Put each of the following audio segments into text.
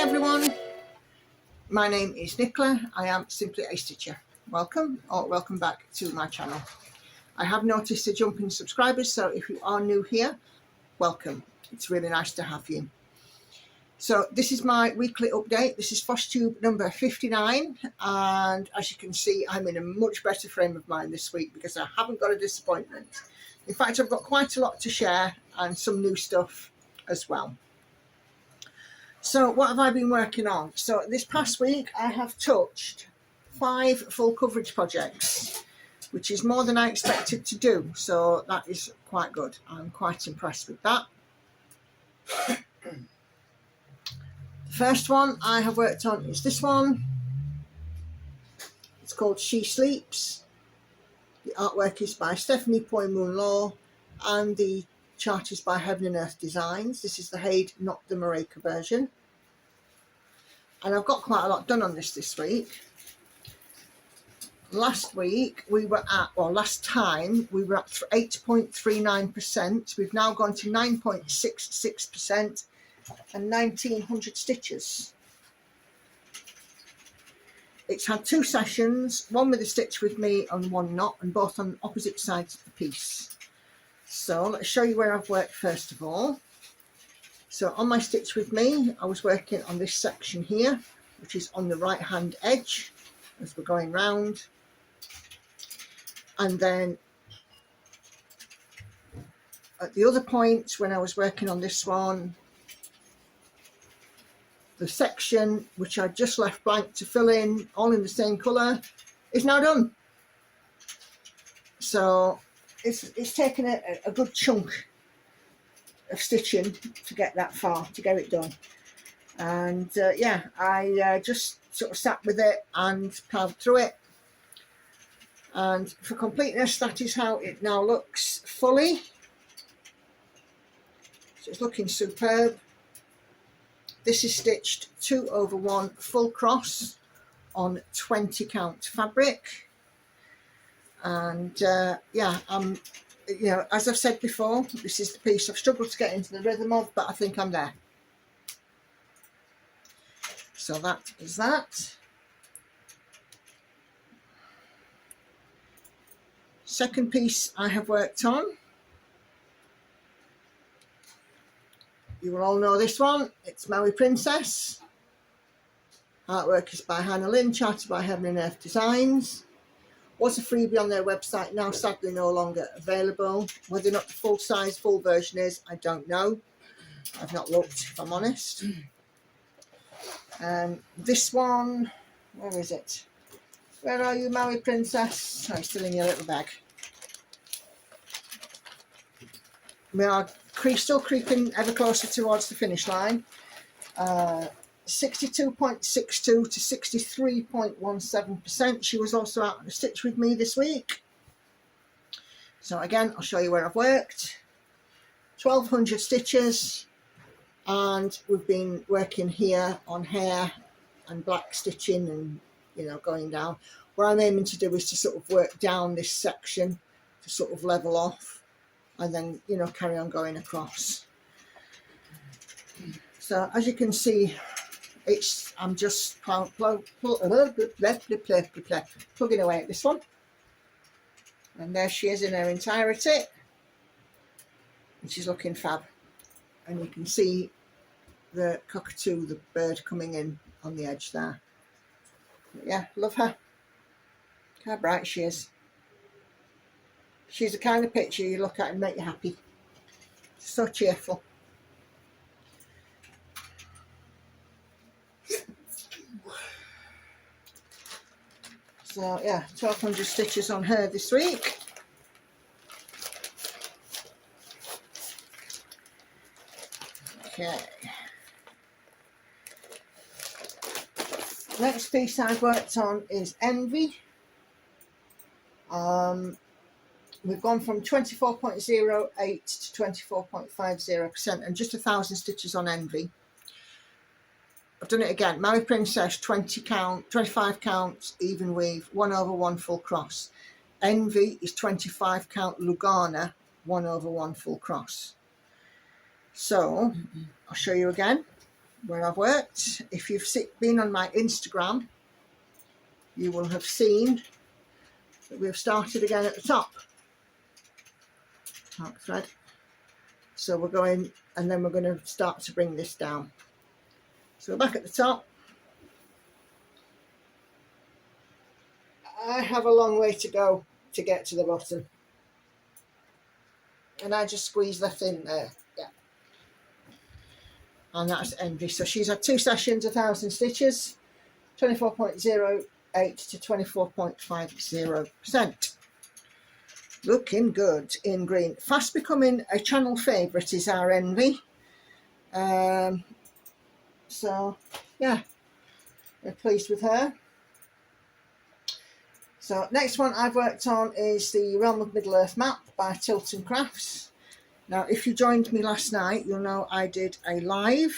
everyone, my name is Nicola. I am simply a stitcher. Welcome back to my channel. I have noticed a jump in subscribers, so if you are new here, welcome. It's really nice to have you. So this is my weekly update. This is FOSTube number 59, and as you can see, I'm in a much better frame of mind this week because I haven't got a disappointment. In fact, I've got quite a lot to share and some new stuff as well. So what have I been working on? So this past week I have touched 5 full coverage projects, which is more than I expected to do. So that is quite good. I'm quite impressed with that. The first one I have worked on is this one. It's called She Sleeps. The artwork is by Stephanie Pui Mun Law and the chart is by Heaven and Earth Designs. This is the Haid, not the Mareka version. And I've got quite a lot done on this week. Last week we were at, well, last time we were at 8.39%. We've now gone to 9.66% and 1900 stitches. It's had 2 sessions, one with a stitch with me and one not, and both on opposite sides of the piece. So let's show you where I've worked first of all. So on my stitch with me, I was working on this section here, which is on the right hand edge as we're going round. And then at the other point, when I was working on this one, the section which I just left blank to fill in, all in the same colour, is now done. So it's taken a good chunk of stitching to get that far, to get it done. And yeah, I just sort of sat with it and ploughed through it. And for completeness, that is how it now looks fully. So it's looking superb. This is stitched 2/1 full cross on 20 count fabric. And yeah, you know, as I've said before, this is the piece I've struggled to get into the rhythm of, but I think I'm there. So that is that. Second piece I have worked on. You will all know this one. It's Maui Princess. Artwork is by Hannah Lynn, charted by Heaven and Earth Designs. Was a freebie on their website, now sadly no longer available. Whether or not the full size, full version is, I don't know. I've not looked, if I'm honest. This one, where is it? Where are you, Maui Princess? Oh, still in your little bag. We are still creeping ever closer towards the finish line. 62.62 to 63.17%. She was also out on a stitch with me this week. So again, I'll show you where I've worked. 1200 stitches, and we've been working here on hair and black stitching and, you know, going down. What I'm aiming to do is to sort of work down this section to sort of level off and then, you know, carry on going across. So as you can see, I'm just plugging away at this one, and there she is in her entirety, and she's looking fab. And you can see the cockatoo, the bird, coming in on the edge there. But yeah, love her. Look how bright she is. She's the kind of picture you look at and make you happy. So cheerful. So yeah, 1200 stitches on her this week. Okay. Next piece I've worked on is Envy. We've gone from 24.08 to 24.50% and just 1,000 stitches on Envy. I've done it again. Maui Princess, 20 count, 25 counts, even weave, 1/1 full cross. Envy is 25 count Lugana, 1/1 full cross. So I'll show you again. where I've worked. If you've been on my Instagram, you will have seen that we've started again at the top. Dark thread. So we're going, and then we're going to start to bring this down. So we're back at the top. I have a long way to go to get to the bottom. And I just squeeze that in there. Yeah. And that's Envy. So she's had 2 sessions, 1,000 stitches, 24.08 to 24.50%. Looking good in green. Fast becoming a channel favourite is our Envy. So yeah, we're pleased with her. So next one I've worked on is the Realm of Middle Earth map by Tilton Crafts. Now if you joined me last night, you'll know I did a live,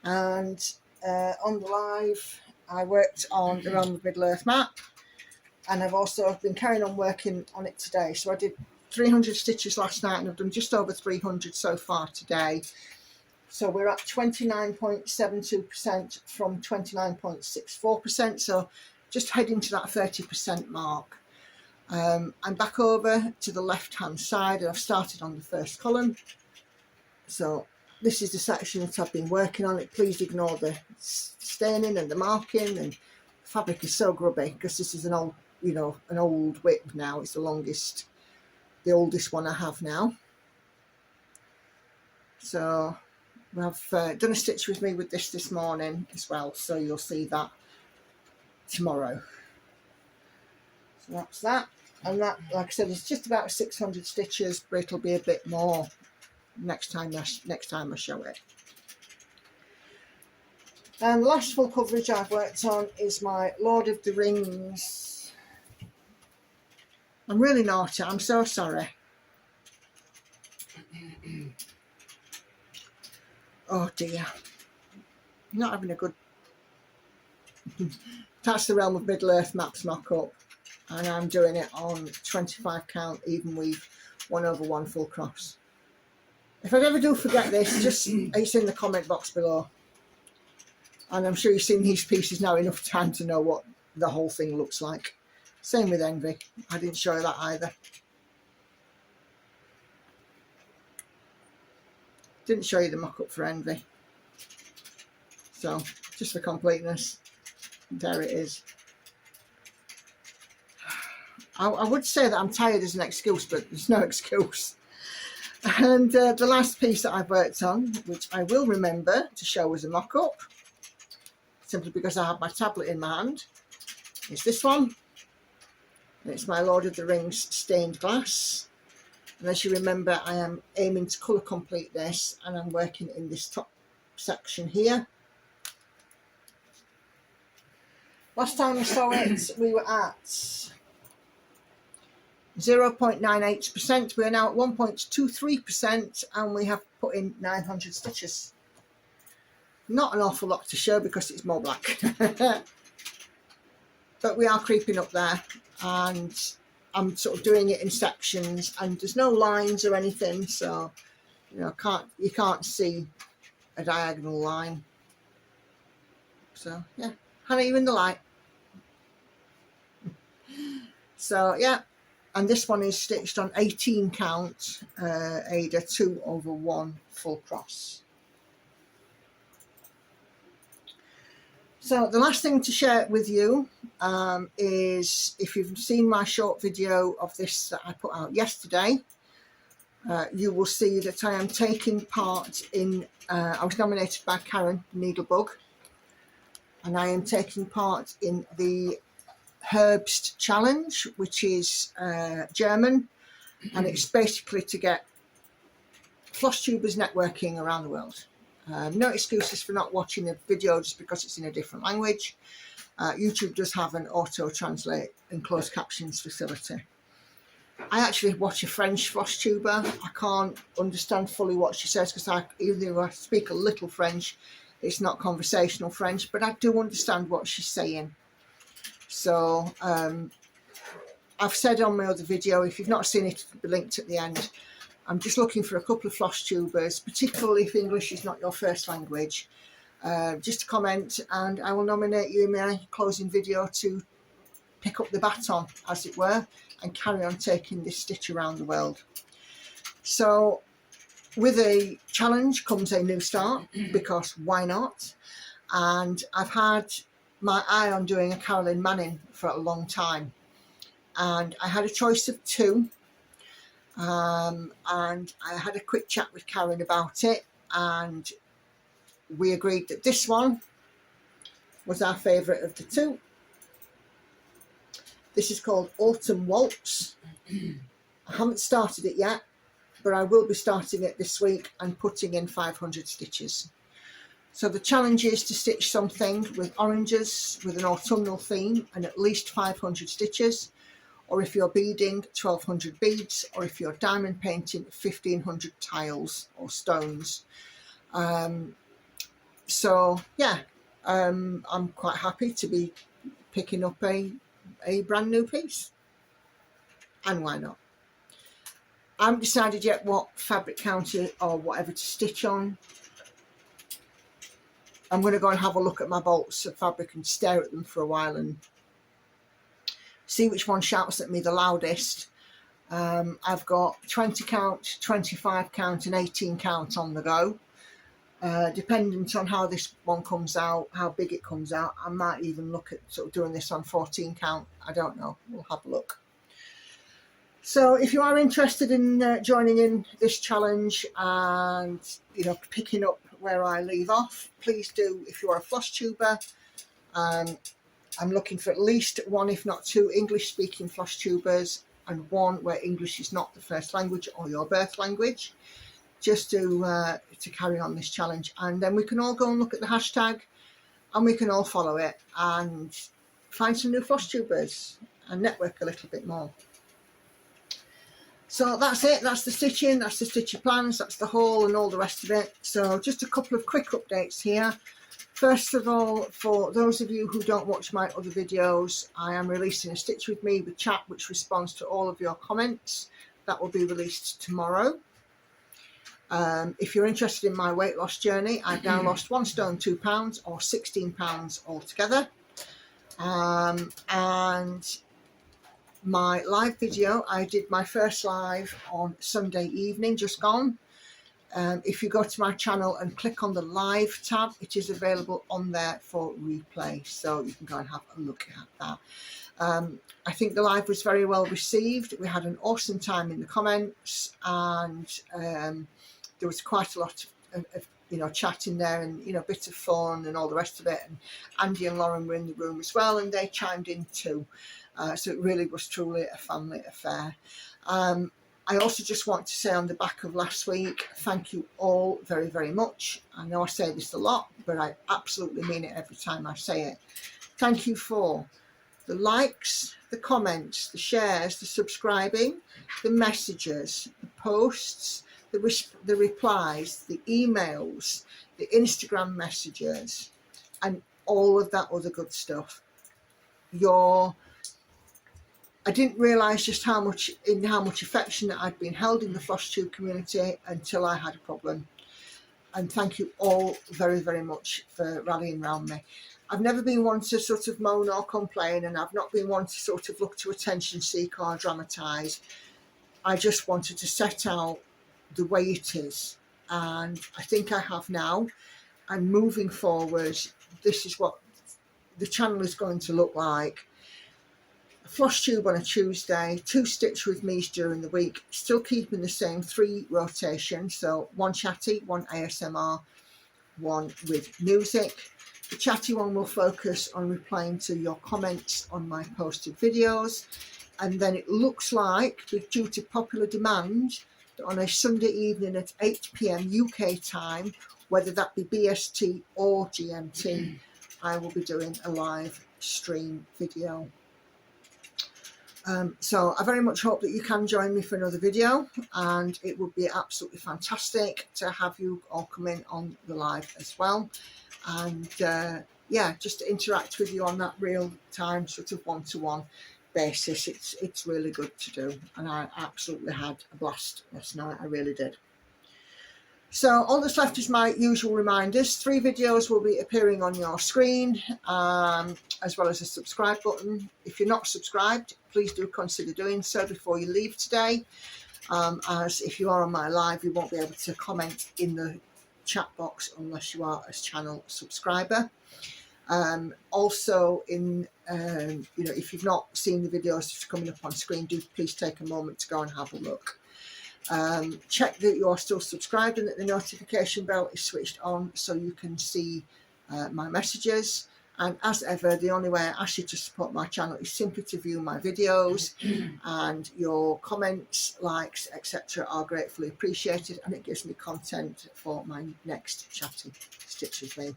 and on the live I worked on the Realm of Middle Earth map, and I've also been carrying on working on it today. So I did 300 stitches last night and I've done just over 300 so far today. So we're at 29.72% from 29.64%, so just heading to that 30% mark. I'm back over to the left hand side and I've started on the first column. So this is the section that I've been working on. Please ignore the staining and the marking, and the fabric is so grubby because this is an old, you know, an old whip now. It's the oldest one I have now. So I've done a stitch with me with this morning as well, so you'll see that tomorrow. So that's that, and that, like I said, it's just about 600 stitches, but it'll be a bit more next time I show it. And the last full coverage I've worked on is my Lord of the Rings. I'm really naughty, I'm so sorry. Oh dear, I'm not having a good... That's the Realm of Middle Earth maps mock-up, and I'm doing it on 25 count even weave 1/1 full cross. If I ever do forget this, just it's in the comment box below, and I'm sure you've seen these pieces now enough time to know what the whole thing looks like. Same with Envy, I didn't show you that either. Didn't show you the mock-up for Envy, so just for completeness, there it is. I would say that I'm tired as an excuse, but there's no excuse. And the last piece that I've worked on, which I will remember to show as a mock-up, simply because I have my tablet in my hand, is this one. And it's my Lord of the Rings stained glass. And as you remember, I am aiming to colour complete this, and I'm working in this top section here. Last time we saw it, we were at 0.98%. We are now at 1.23%, and we have put in 900 stitches. Not an awful lot to show because it's more black. But we are creeping up there, and I'm sort of doing it in sections, and there's no lines or anything, so you know, you can't see a diagonal line. So yeah, Hannah, you in the light. So yeah, and this one is stitched on 18 count Aida 2/1 full cross. So the last thing to share with you is, if you've seen my short video of this that I put out yesterday, you will see that I am taking part in, I was nominated by Karen Needlebug, and I am taking part in the Herbst Challenge, which is German, and it's basically to get floss tubers networking around the world. No excuses for not watching a video just because it's in a different language. YouTube does have an auto-translate and closed captions facility. I actually watch a French floss tuber. I can't understand fully what she says because even though I speak a little French, it's not conversational French, but I do understand what she's saying. So I've said on my other video, if you've not seen it, it'll be linked at the end. I'm just looking for a couple of floss tubers, particularly if English is not your first language. Just to comment, and I will nominate you in my closing video to pick up the baton, as it were, and carry on taking this stitch around the world. So with a challenge comes a new start, because why not? And I've had my eye on doing a Carolyn Manning for a long time, and I had a choice of two, and I had a quick chat with Karen about it, and we agreed that this one was our favourite of the two. This is called Autumn Waltz. I haven't started it yet, but I will be starting it this week and putting in 500 stitches. So the challenge is to stitch something with oranges with an autumnal theme and at least 500 stitches, or if you're beading, 1200 beads, or if you're diamond painting, 1500 tiles or stones. So yeah, I'm quite happy to be picking up a brand new piece, and why not? I haven't decided yet what fabric counter or whatever to stitch on. I'm going to go and have a look at my bolts of fabric and stare at them for a while and see which one shouts at me the loudest. I've got 20 count, 25 count and 18 count on the go. Dependent on how this one comes out, how big it comes out, I might even look at sort of doing this on 14 count. I don't know, we'll have a look. So if you are interested in joining in this challenge and, you know, picking up where I leave off, please do. If you are a floss tuber, I'm looking for at least one, if not two, English speaking floss tubers, and one where English is not the first language or your birth language, just to carry on this challenge. And then we can all go and look at the hashtag, and we can all follow it and find some new floss tubers and network a little bit more. So that's it, that's the stitching, that's the stitching plans, that's the haul and all the rest of it. So just a couple of quick updates here. First of all, for those of you who don't watch my other videos, I am releasing a Stitch With Me with chat which responds to all of your comments. That will be released tomorrow. If you're interested in my weight loss journey, I've now lost 1 stone 2 pounds, or 16 pounds altogether. And my live video, I did my first live on Sunday evening, just gone. If you go to my channel and click on the live tab, it is available on there for replay, so you can go and have a look at that. I think the live was very well received. We had an awesome time in the comments, and there was quite a lot of you know, chatting there, and you know, a bit of fun and all the rest of it. And Andy and Lauren were in the room as well, and they chimed in too. So it really was truly a family affair. I also just want to say on the back of last week, thank you all very, very much. I know I say this a lot, but I absolutely mean it every time I say it. Thank you for the likes, the comments, the shares, the subscribing, the messages, the posts, the replies, the emails, the Instagram messages, and all of that other good stuff. I didn't realise just how much affection that I'd been held in the floss tube community until I had a problem. And thank you all very, very much for rallying around me. I've never been one to sort of moan or complain, and I've not been one to sort of look to attention seek or dramatise. I just wanted to set out the way it is, and I think I have now. And moving forward, this is what the channel is going to look like. A floss tube on a Tuesday, 2 Stitch With Me's during the week, still keeping the same 3 rotations, so 1 chatty, 1 ASMR, 1 with music. The chatty one will focus on replying to your comments on my posted videos, and then it looks like, due to popular demand, that on a Sunday evening at 8 PM UK time, whether that be BST or GMT, I will be doing a live stream video. So I very much hope that you can join me for another video, and it would be absolutely fantastic to have you all come in on the live as well, and yeah, just to interact with you on that real time sort of one-to-one basis, it's really good to do, and I absolutely had a blast last night. I really did. So all that's left is my usual reminders. 3 videos will be appearing on your screen, as well as a subscribe button. If you're not subscribed, please do consider doing so before you leave today, as if you are on my live, you won't be able to comment in the chat box unless you are a channel subscriber. Also, you know, if you've not seen the videos coming up on screen, do please take a moment to go and have a look. Check that you are still subscribed and that the notification bell is switched on so you can see my messages. And as ever, the only way I ask you to support my channel is simply to view my videos, and your comments, likes, etc. are gratefully appreciated, and it gives me content for my next chatty Stitch With Me.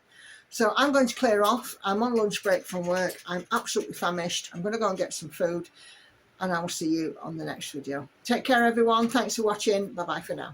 So I'm going to clear off. I'm on lunch break from work. I'm absolutely famished. I'm going to go and get some food, and I will see you on the next video. Take care, everyone. Thanks for watching. Bye bye for now.